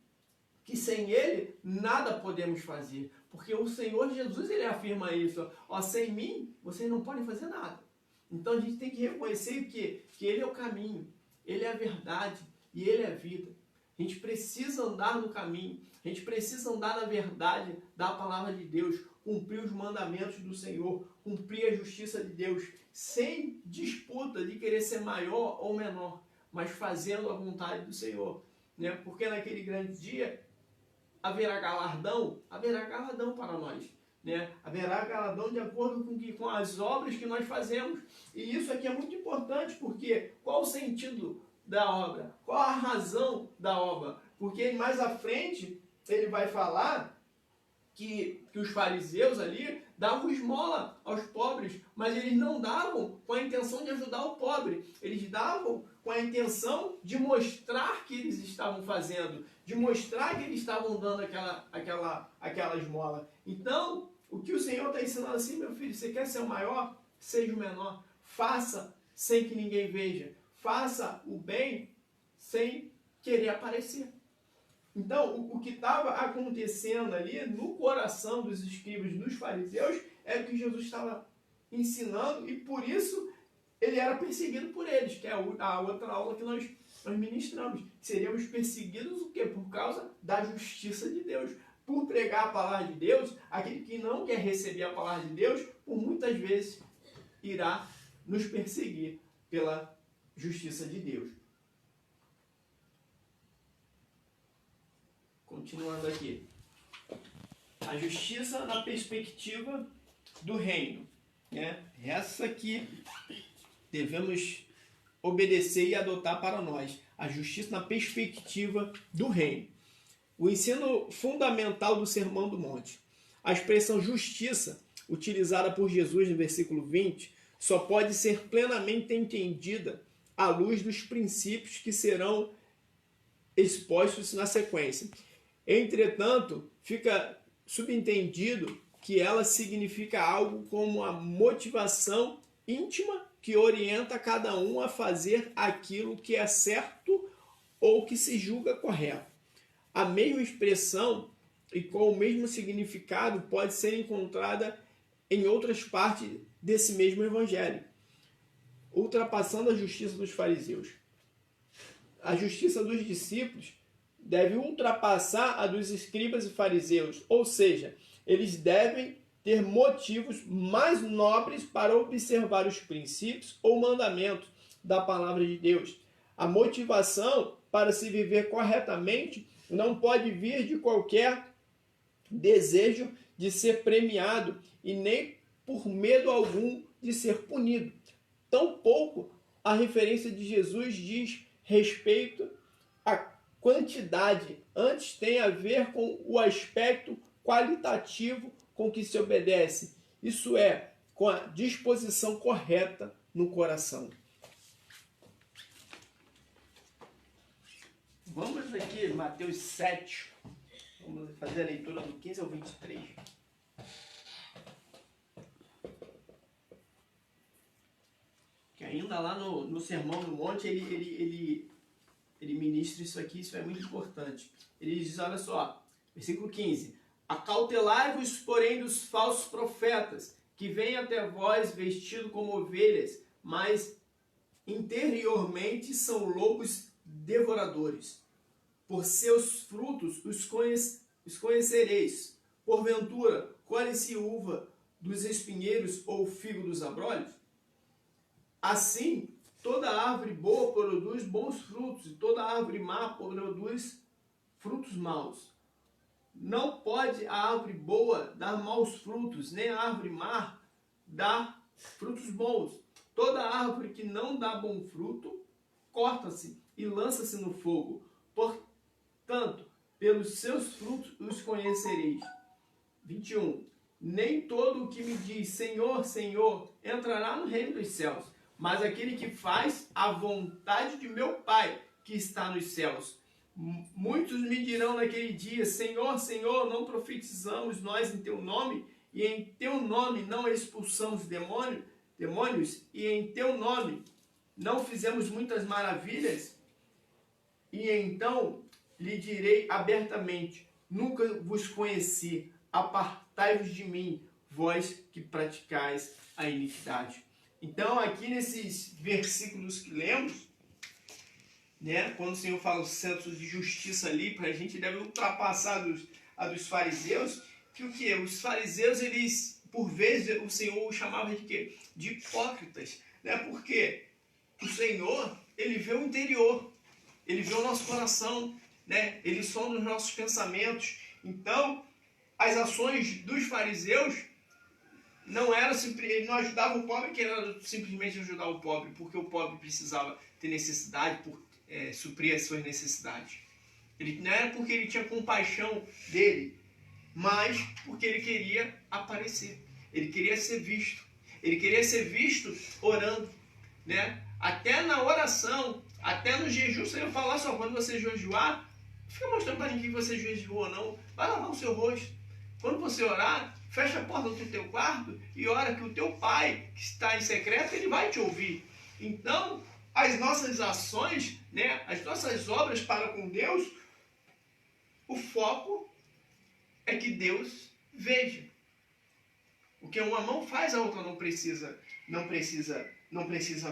que sem Ele nada podemos fazer. Porque o Senhor Jesus, ele afirma isso. Ó, sem mim, vocês não podem fazer nada. Então a gente tem que reconhecer que Ele é o caminho, Ele é a verdade e Ele é a vida. A gente precisa andar no caminho, a gente precisa andar na verdade da palavra de Deus, cumprir os mandamentos do Senhor, cumprir a justiça de Deus, sem disputa de querer ser maior ou menor, mas fazendo a vontade do Senhor. Né? Porque naquele grande dia haverá galardão para nós. Né? Haverá galardão de acordo com as obras que nós fazemos. E isso aqui é muito importante, porque qual o sentido da obra? Qual a razão da obra? Porque mais à frente ele vai falar que os fariseus ali davam esmola aos pobres, mas eles não davam com a intenção de ajudar o pobre. Eles davam com a intenção de mostrar que eles estavam fazendo, de mostrar que eles estavam dando aquela esmola. Então, o que o Senhor está ensinando assim, meu filho, você quer ser o maior? Seja o menor. Faça sem que ninguém veja. Faça o bem sem querer aparecer. Então, o que estava acontecendo ali no coração dos escribas e dos fariseus é o que Jesus estava ensinando, e por isso ele era perseguido por eles, que é a outra aula que nós ministramos. Seríamos perseguidos o quê? Por causa da justiça de Deus. Por pregar a palavra de Deus, aquele que não quer receber a palavra de Deus, por muitas vezes irá nos perseguir pela justiça de Deus. Continuando aqui. A justiça na perspectiva do reino. Né? Essa que devemos obedecer e adotar para nós. A justiça na perspectiva do reino. O ensino fundamental do Sermão do Monte. A expressão justiça, utilizada por Jesus no versículo 20, só pode ser plenamente entendida à luz dos princípios que serão expostos na sequência. Entretanto, fica subentendido que ela significa algo como a motivação íntima que orienta cada um a fazer aquilo que é certo ou que se julga correto. A mesma expressão e com o mesmo significado pode ser encontrada em outras partes desse mesmo evangelho. Ultrapassando a justiça dos fariseus. A justiça dos discípulos deve ultrapassar a dos escribas e fariseus, ou seja, eles devem ter motivos mais nobres para observar os princípios ou mandamentos da palavra de Deus. A motivação para se viver corretamente não pode vir de qualquer desejo de ser premiado e nem por medo algum de ser punido. Tampouco a referência de Jesus diz respeito à quantidade, antes tem a ver com o aspecto qualitativo com que se obedece, isso é, com a disposição correta no coração. Vamos aqui, Mateus 7, vamos fazer a leitura do 15 ao 23. Que ainda lá no Sermão do Monte, ele ministra isso aqui, isso é muito importante. Ele diz, olha só, versículo 15: acautelai-vos, porém, dos falsos profetas, que vêm até vós vestidos como ovelhas, mas interiormente são lobos devoradores. Por seus frutos os conhecereis. Porventura, colhe-se uva dos espinheiros ou figo dos abrolhos? Assim, toda árvore boa produz bons frutos, e toda árvore má produz frutos maus. Não pode a árvore boa dar maus frutos, nem a árvore má dar frutos bons. Toda árvore que não dá bom fruto, corta-se e lança-se no fogo. Portanto, pelos seus frutos os conhecereis. 21. Nem todo o que me diz Senhor, Senhor, entrará no reino dos céus, mas aquele que faz a vontade de meu Pai, que está nos céus. Muitos me dirão naquele dia, Senhor, Senhor, não profetizamos nós em teu nome, e em teu nome não expulsamos demônios, e em teu nome não fizemos muitas maravilhas? E então lhe direi abertamente, nunca vos conheci, apartai-vos de mim, vós que praticais a iniquidade. Então, aqui nesses versículos que lemos, né, quando o Senhor fala o senso de justiça ali, para a gente deve ultrapassar a dos fariseus, que o que? Os fariseus, eles, por vezes, o Senhor os chamava de quê? De hipócritas, né? Porque o Senhor, ele vê o interior, ele vê o nosso coração, né? Ele sonda os nossos pensamentos. Então, as ações dos fariseus não eram ele não ajudava o pobre, que era simplesmente ajudar o pobre, porque o pobre precisava ter necessidade, suprir as suas necessidades. Ele não era porque ele tinha compaixão dele, mas porque ele queria aparecer. Ele queria ser visto. Ele queria ser visto orando, né? Até na oração, até no jejum, o Senhor fala só, quando você jejuar, Não fica mostrando para ninguém que você jejuou, não. Vai lavar o seu rosto. Quando você orar, fecha a porta do teu quarto e ora que o teu pai, que está em secreto, ele vai te ouvir. Então, as nossas ações, né, as nossas obras para com Deus, o foco é que Deus veja. O que uma mão faz, a outra não precisa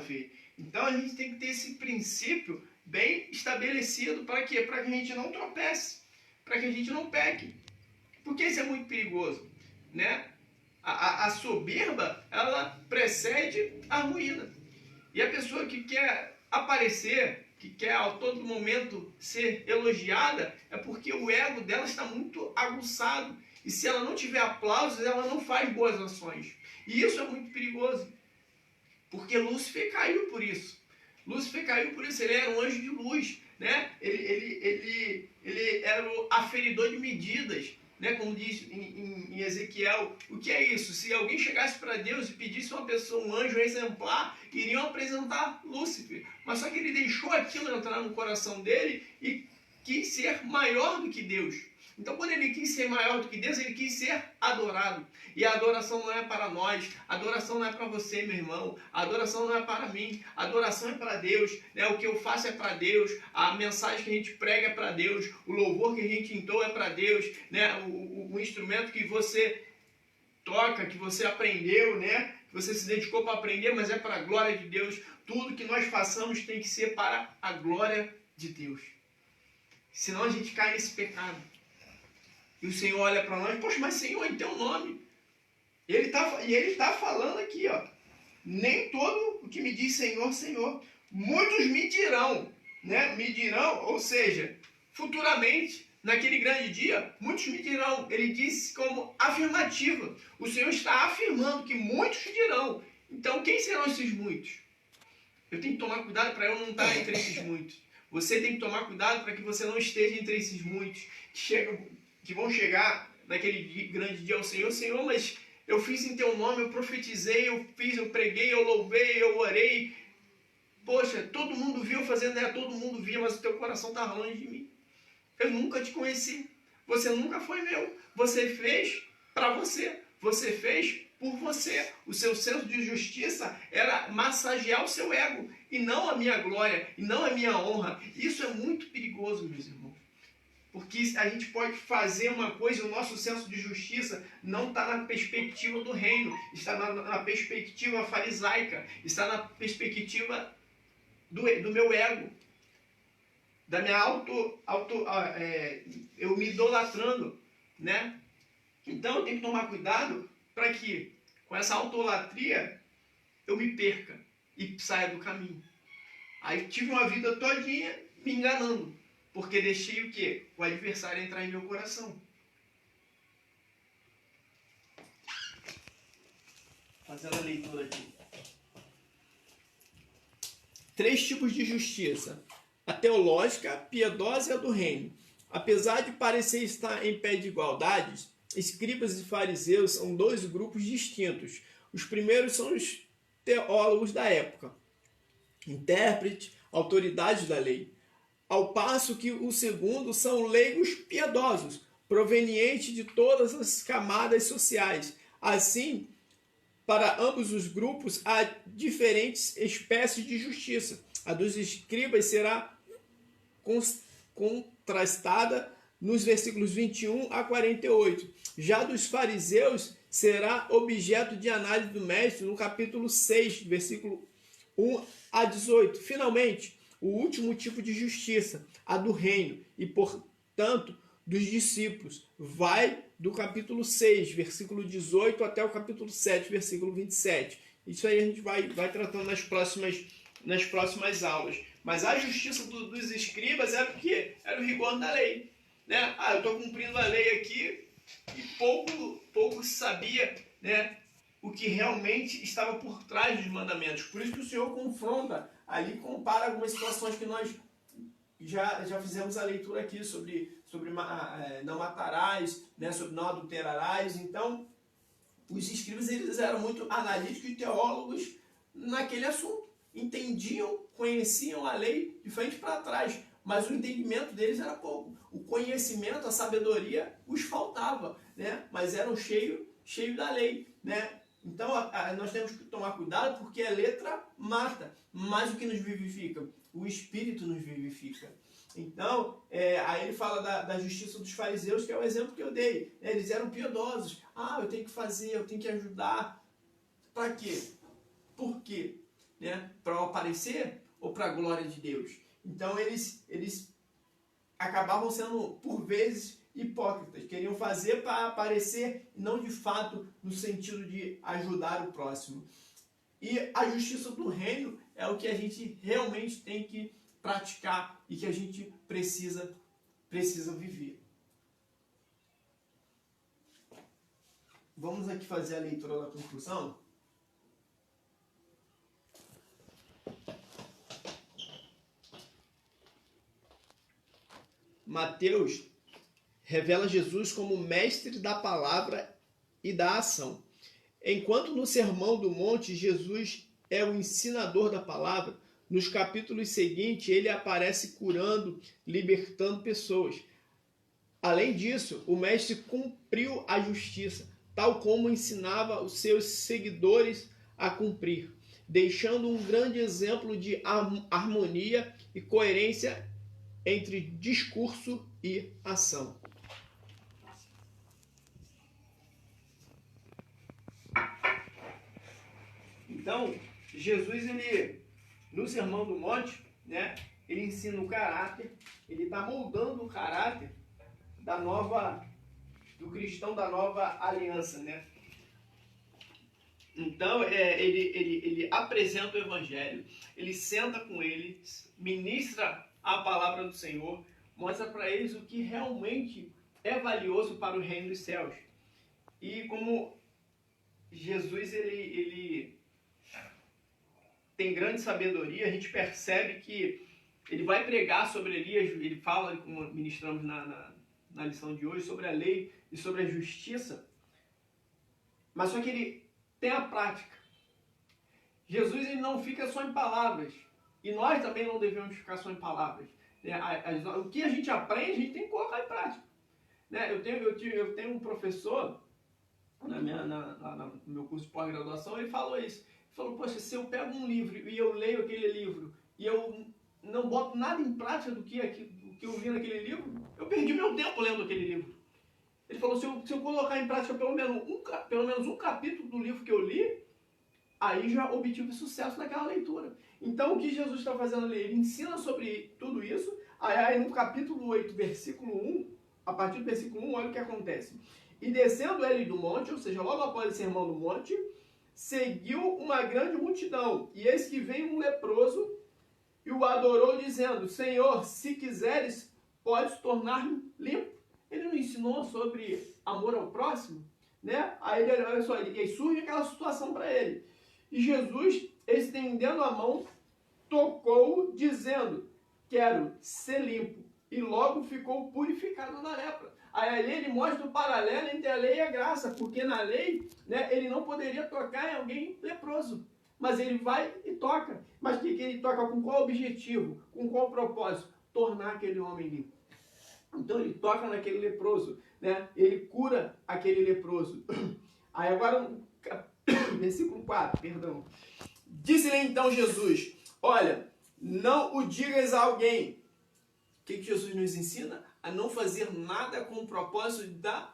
ver. Então a gente tem que ter esse princípio bem estabelecido para quê? Para que a gente não tropece, para que a gente não peque. Porque isso é muito perigoso, né? A soberba, ela precede a ruína. E a pessoa que quer aparecer, que quer a todo momento ser elogiada, é porque o ego dela está muito aguçado. E se ela não tiver aplausos, ela não faz boas ações. E isso é muito perigoso. Porque Lúcifer caiu por isso. Lúcifer caiu por isso. Ele era um anjo de luz, né? Ele era o aferidor de medidas, né? Como diz em Ezequiel. O que é isso? Se alguém chegasse para Deus e pedisse uma pessoa, um anjo exemplar, iriam apresentar Lúcifer. Mas só que ele deixou aquilo entrar no coração dele e quis ser maior do que Deus. Então, quando ele quis ser maior do que Deus, ele quis ser adorado. E a adoração não é para nós, a adoração não é para você, meu irmão, a adoração não é para mim, a adoração é para Deus, né? O que eu faço é para Deus, a mensagem que a gente prega é para Deus, o louvor que a gente entoa é para Deus, né? O instrumento que você toca, que você aprendeu, né? Que você se dedicou para aprender, mas é para a glória de Deus. Tudo que nós façamos tem que ser para a glória de Deus. Senão a gente cai nesse pecado. E o Senhor olha para nós, poxa, mas Senhor, em teu nome. Ele está falando aqui, ó. Nem todo o que me diz Senhor, Senhor. Muitos me dirão, né? Me dirão, ou seja, futuramente, naquele grande dia, muitos me dirão. Ele disse como afirmativa. O Senhor está afirmando que muitos dirão. Então, quem serão esses muitos? Eu tenho que tomar cuidado para eu não estar entre esses muitos. Você tem que tomar cuidado para que você não esteja entre esses muitos que vão chegar naquele grande dia ao Senhor. Senhor, mas eu fiz em teu nome, eu profetizei, eu preguei, eu louvei, eu orei. Poxa, todo mundo viu fazendo, né? Todo mundo via, mas o teu coração estava longe de mim. Eu nunca te conheci. Você nunca foi meu. Você fez para você. Você fez por você. O seu senso de justiça era massagear o seu ego. E não a minha glória, e não a minha honra. Isso é muito perigoso, meus irmãos. Porque a gente pode fazer uma coisa e o nosso senso de justiça não está na perspectiva do reino, está na perspectiva farisaica, está na perspectiva do meu ego, da minha eu me idolatrando, né? Então eu tenho que tomar cuidado para que com essa autolatria eu me perca e saia do caminho. Aí tive uma vida todinha me enganando. Porque deixei o quê? O adversário entrar em meu coração. Fazendo a leitura aqui. 3 tipos de justiça. A teológica, a piedosa e a do reino. Apesar de parecer estar em pé de igualdade, escribas e fariseus são 2 grupos distintos. Os primeiros são os teólogos da época, intérprete, autoridades da lei. Ao passo que o segundo são leigos piedosos, provenientes de todas as camadas sociais. Assim, para ambos os grupos há diferentes espécies de justiça. A dos escribas será contrastada nos versículos 21 a 48. Já dos fariseus será objeto de análise do mestre no capítulo 6, versículo 1 a 18. Finalmente, o último tipo de justiça, a do reino, e portanto dos discípulos, vai do capítulo 6, versículo 18 até o capítulo 7, versículo 27. Isso aí a gente vai tratando nas próximas aulas. Mas a justiça dos escribas era o quê? Era o rigor da lei, né? Eu estou cumprindo a lei aqui e pouco sabia, né, o que realmente estava por trás dos mandamentos. Por isso que o Senhor confronta, ali compara algumas situações que nós já fizemos a leitura aqui sobre não matarás, né, sobre não adulterarás. Então, os escribas eles eram muito analíticos e teólogos naquele assunto. Entendiam, conheciam a lei de frente para trás. mas o entendimento deles era pouco. O conhecimento, a sabedoria os faltava, né? Mas eram cheios da lei, né? Então nós temos que tomar cuidado, porque a letra mata, mas o que nos vivifica? O Espírito nos vivifica. Então, aí ele fala da justiça dos fariseus, que é o exemplo que eu dei. Eles eram piedosos. Eu tenho que fazer, eu tenho que ajudar. Para quê? Por quê? Né? Para aparecer ou para a glória de Deus? Então, eles acabavam sendo, por vezes, hipócritas. Queriam fazer para aparecer, não de fato no sentido de ajudar o próximo. E a justiça do reino é o que a gente realmente tem que praticar e que a gente precisa viver. Vamos aqui fazer a leitura da conclusão. Mateus revela Jesus como mestre da palavra e da ação. Enquanto no Sermão do Monte Jesus é o ensinador da palavra, nos capítulos seguintes ele aparece curando, libertando pessoas. Além disso, o mestre cumpriu a justiça, tal como ensinava os seus seguidores a cumprir, deixando um grande exemplo de harmonia e coerência entre discurso e ação. Então, Jesus, no Sermão do Monte, né, ele ensina o caráter, ele está moldando o caráter do cristão da nova aliança, né? Então, ele apresenta o Evangelho, ele senta com eles, ministra a palavra do Senhor, mostra para eles o que realmente é valioso para o reino dos céus. E como Jesus ele tem grande sabedoria, a gente percebe que ele vai pregar sobre Elias, ele fala, como ministramos na lição de hoje, sobre a lei e sobre a justiça, mas só que ele tem a prática. Jesus ele não fica só em palavras, e nós também não devemos ficar só em palavras. O que a gente aprende, a gente tem que colocar em prática. Eu tenho um professor, no meu curso de pós-graduação, ele falou isso. Ele falou, poxa, se eu pego um livro e eu leio aquele livro, e eu não boto nada em prática do que eu li naquele livro, eu perdi meu tempo lendo aquele livro. Ele falou, se eu colocar em prática pelo menos um capítulo do livro que eu li, aí já obtive sucesso naquela leitura. Então, o que Jesus está fazendo ali? Ele ensina sobre tudo isso. Aí no capítulo 8, versículo 1, a partir do versículo 1, olha o que acontece. E descendo ele do monte, ou seja, logo após o sermão do monte, seguiu uma grande multidão. E eis que veio um leproso e o adorou, dizendo, Senhor, se quiseres, podes tornar-me limpo. Ele não ensinou sobre amor ao próximo? Né? Aí, olha só, aí surge aquela situação para ele. E Jesus, estendendo a mão, tocou, dizendo, quero ser limpo. E logo ficou purificado da lepra. Aí ali ele mostra o paralelo entre a lei e a graça, porque na lei, né, ele não poderia tocar em alguém leproso. Mas ele vai e toca. Mas que ele toca com qual objetivo? Com qual propósito? Tornar aquele homem limpo. Então ele toca naquele leproso, né? Ele cura aquele leproso. Aí agora, versículo 4, perdão. Disse-lhe então Jesus, olha, não o digas a alguém. O que Jesus nos ensina? A não fazer nada com o propósito da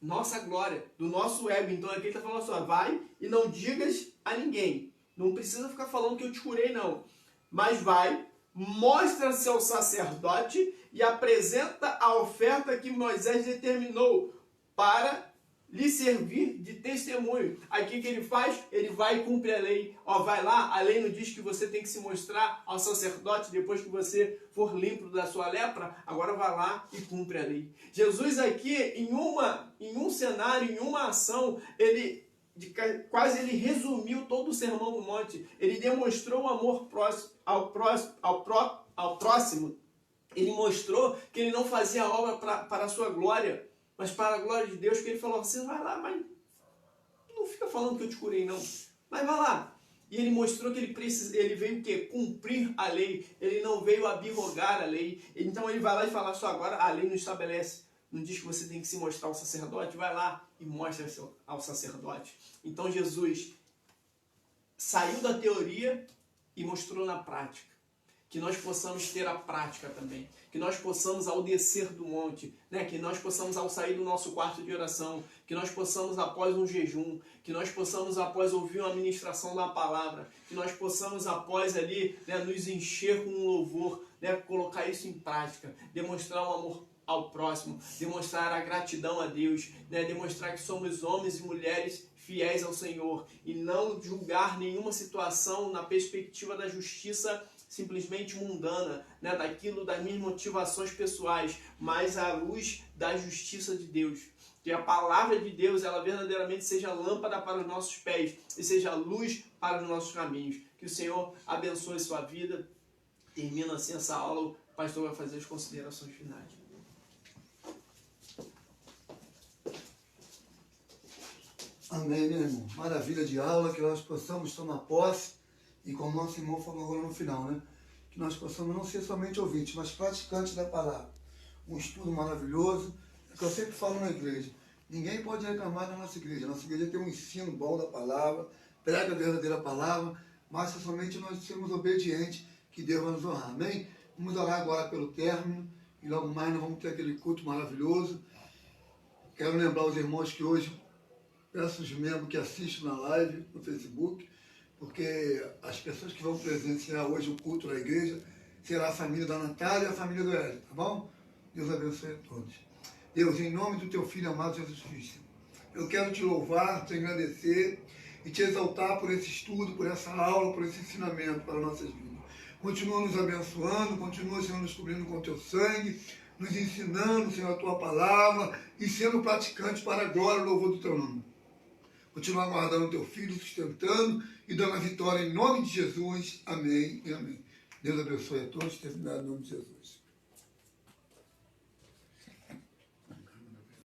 nossa glória, do nosso ego. Então aqui ele está falando assim, vai e não digas a ninguém. Não precisa ficar falando que eu te curei, não. Mas vai, mostra-se ao sacerdote e apresenta a oferta que Moisés determinou para lhe servir de testemunho. Aí o que ele faz? Ele vai e cumpre a lei. Vai lá, a lei não diz que você tem que se mostrar ao sacerdote depois que você for limpo da sua lepra. Agora vai lá e cumpre a lei. Jesus aqui, em um cenário, em uma ação, ele resumiu todo o Sermão do Monte. Ele demonstrou o amor ao próximo. Ele mostrou que ele não fazia a obra para a sua glória, mas para a glória de Deus, que ele falou, você vai lá, mas não fica falando que eu te curei, não. Mas vai lá, E ele mostrou que ele veio o quê? Cumprir a lei. Ele não veio abrogar a lei. Então ele vai lá e fala só agora, a lei não estabelece. Não diz que você tem que se mostrar ao sacerdote? Vai lá e mostra ao sacerdote. Então Jesus saiu da teoria e mostrou na prática. Que nós possamos ter a prática também. Que nós possamos, ao descer do monte, né? Que nós possamos, ao sair do nosso quarto de oração, que nós possamos, após um jejum, que nós possamos, após ouvir uma ministração da palavra, que nós possamos, após ali, né, nos encher com um louvor, né, colocar isso em prática, demonstrar um amor ao próximo, demonstrar a gratidão a Deus, né, demonstrar que somos homens e mulheres fiéis ao Senhor e não julgar nenhuma situação na perspectiva da justiça simplesmente mundana, né, daquilo das minhas motivações pessoais, mas à luz da justiça de Deus. Que a palavra de Deus, ela verdadeiramente seja lâmpada para os nossos pés e seja luz para os nossos caminhos. Que o Senhor abençoe sua vida. Termina assim essa aula, o pastor vai fazer as considerações finais.
Amém, meu irmão. Maravilha de aula, que nós possamos tomar posse e como nosso irmão falou agora no final, né? Que nós possamos não ser somente ouvintes, mas praticantes da palavra. Um estudo maravilhoso, é que eu sempre falo na igreja. Ninguém pode reclamar da nossa igreja. Nossa igreja tem um ensino bom da palavra, prega a verdadeira palavra, mas se somente nós sermos obedientes, que Deus vai nos honrar. Amém? Vamos orar agora pelo término e logo mais nós vamos ter aquele culto maravilhoso. Quero lembrar os irmãos que hoje, peço os membros que assistem na live, no Facebook, porque as pessoas que vão presenciar hoje o culto da igreja será a família da Natália e a família do Hélio, tá bom? Deus abençoe a todos. Deus, em nome do teu Filho amado Jesus Cristo, eu quero te louvar, te agradecer e te exaltar por esse estudo, por essa aula, por esse ensinamento para nossas vidas. Continua nos abençoando, continua, Senhor, nos cobrindo com o teu sangue, nos ensinando, Senhor, a tua palavra e sendo praticantes para a glória e louvor do teu nome. Continua aguardando o teu Filho, sustentando e dando a vitória em nome de Jesus. Amém e amém. Deus abençoe a todos. Terminado em nome de Jesus.